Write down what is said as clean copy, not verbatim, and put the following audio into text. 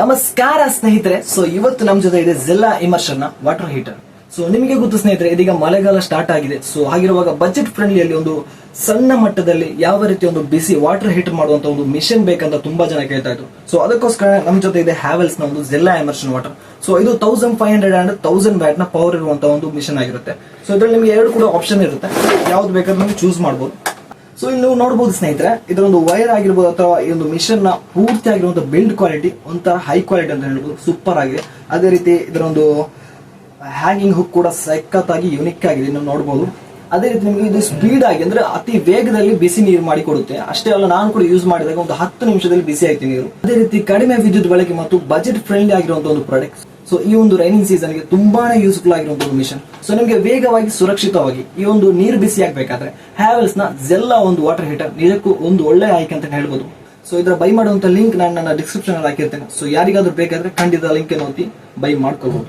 ನಮಸ್ಕಾರ ಸ್ನೇಹಿತರೆ. ಸೊ ಇವತ್ತು ನಮ್ಮ ಜೊತೆ ಇದೆ ಝೆಲ್ಲಾ ಇಮರ್ಷನ್ ನ ವಾಟರ್ ಹೀಟರ್. ಸೊ ನಿಮಗೆ ಗೊತ್ತು ಸ್ನೇಹಿತರೆ, ಇದೀಗ ಮಳೆಗಾಲ ಸ್ಟಾರ್ಟ್ ಆಗಿದೆ. ಸೊ ಹಾಗಿರುವಾಗ ಬಜೆಟ್ ಫ್ರೆಂಡ್ಲಿಯಲ್ಲಿ ಒಂದು ಸಣ್ಣ ಮಟ್ಟದಲ್ಲಿ ಯಾವ ರೀತಿ ಒಂದು ಬಿಸಿ ವಾಟರ್ ಹೀಟರ್ ಮಾಡುವಂತ ಒಂದು ಮಿಷನ್ ಬೇಕಂತ ತುಂಬಾ ಜನ ಕೇಳ್ತಾ ಇದ್ರು. ಸೊ ಅದಕ್ಕೋಸ್ಕರ ನಮ್ಮ ಜೊತೆ ಇದೆ ಹ್ಯಾವೆಲ್ಸ್ ನ ಒಂದು ಝೆಲ್ಲಾ ಇಮರ್ಷನ್ ವಾಟರ್. ಸೊ ಇದು 1500 and 1000 ವ್ಯಾಟ್ ನ ಪವರ್ ಇರುವಂತಹ ಒಂದು ಮಿಷನ್ ಆಗಿರುತ್ತೆ. ಸೊ ಇದ್ರಲ್ಲಿ ನಿಮಗೆ ಎರಡು ಕೂಡ ಆಪ್ಷನ್ ಇರುತ್ತೆ, ಯಾವ್ದು ಬೇಕಾದ್ರೂ ನೀವು ಚೂಸ್ ಮಾಡಬಹುದು. ಸೊ ಇಲ್ಲಿ ನೀವು ನೋಡಬಹುದು ಸ್ನೇಹಿತರೆ, ಇದರೊಂದು ವೈರ್ ಆಗಿರ್ಬೋದು ಅಥವಾ ಈ ಒಂದು ಮಿಷನ್ ನ ಪೂರ್ತಿ ಆಗಿರುವಂತಹ ಬಿಲ್ಡ್ ಕ್ವಾಲಿಟಿ ಒಂಥರ ಹೈ ಕ್ವಾಲಿಟಿ ಅಂತ ಹೇಳ್ಬೋದು, ಸೂಪರ್ ಆಗಿದೆ. ಅದೇ ರೀತಿ ಇದರೊಂದು ಹ್ಯಾಂಗಿಂಗ್ ಹುಕ್ ಕೂಡ ಸಖತ್ತಾಗಿ ಯುನಿಕ್ ಆಗಿದೆ, ನೀವು ನೋಡಬಹುದು. ಅದೇ ರೀತಿ ನಿಮಗೆ ಇದು ಸ್ಪೀಡ್ ಆಗಿ ಅಂದ್ರೆ ಅತಿ ವೇಗದಲ್ಲಿ ಬಿಸಿ ನೀರು ಮಾಡಿ ಕೊಡುತ್ತೆ. ಅಷ್ಟೇ ಅಲ್ಲ, ನಾನು ಕೂಡ ಯೂಸ್ ಮಾಡಿದಾಗ ಒಂದು 10 ನಿಮಿಷದಲ್ಲಿ ಬಿಸಿ ಆಯ್ತು ನೀರು. ಅದೇ ರೀತಿ ಕಡಿಮೆ ವಿದ್ಯುತ್ ಬಳಕೆ ಮತ್ತು ಬಜೆಟ್ ಫ್ರೆಂಡ್ಲಿ ಆಗಿರುವಂತಹ ಒಂದು ಪ್ರಾಡಕ್ಟ್. ಸೊ ಈ ಒಂದು ರೈನಿಂಗ್ ಸೀಸನ್ ಗೆ ತುಂಬಾನೇ ಯೂಸ್ಫುಲ್ ಆಗಿರುವಂತಹ ಒಂದು ಮಿಷನ್. ಸೊ ನಿಮಗೆ ವೇಗವಾಗಿ ಸುರಕ್ಷಿತವಾಗಿ ಈ ಒಂದು ನೀರು ಬಿಸಿ ಆಗ್ಬೇಕಾದ್ರೆ ಹ್ಯಾವೆಲ್ಸ್ ನ ಝೆಲ್ಲಾ ಒಂದು ವಾಟರ್ ಹೀಟರ್ ನಿಜಕ್ಕೂ ಒಂದು ಒಳ್ಳೆ ಆಯ್ಕೆ ಅಂತ ಹೇಳ್ಬೋದು. ಸೊ ಇದರ ಬೈ ಮಾಡುವಂತ ಲಿಂಕ್ ನಾನು ನನ್ನ ಡಿಸ್ಕ್ರಿಪ್ಷನ್ ಅಲ್ಲಿ ಹಾಕಿರ್ತೇನೆ. ಸೊ ಯಾರಿಗಾದ್ರೂ ಬೇಕಾದ್ರೆ ಖಂಡಿತ ಲಿಂಕ್ ಒತ್ತಿ ಬೈ ಮಾಡ್ಕೋಬಹುದು.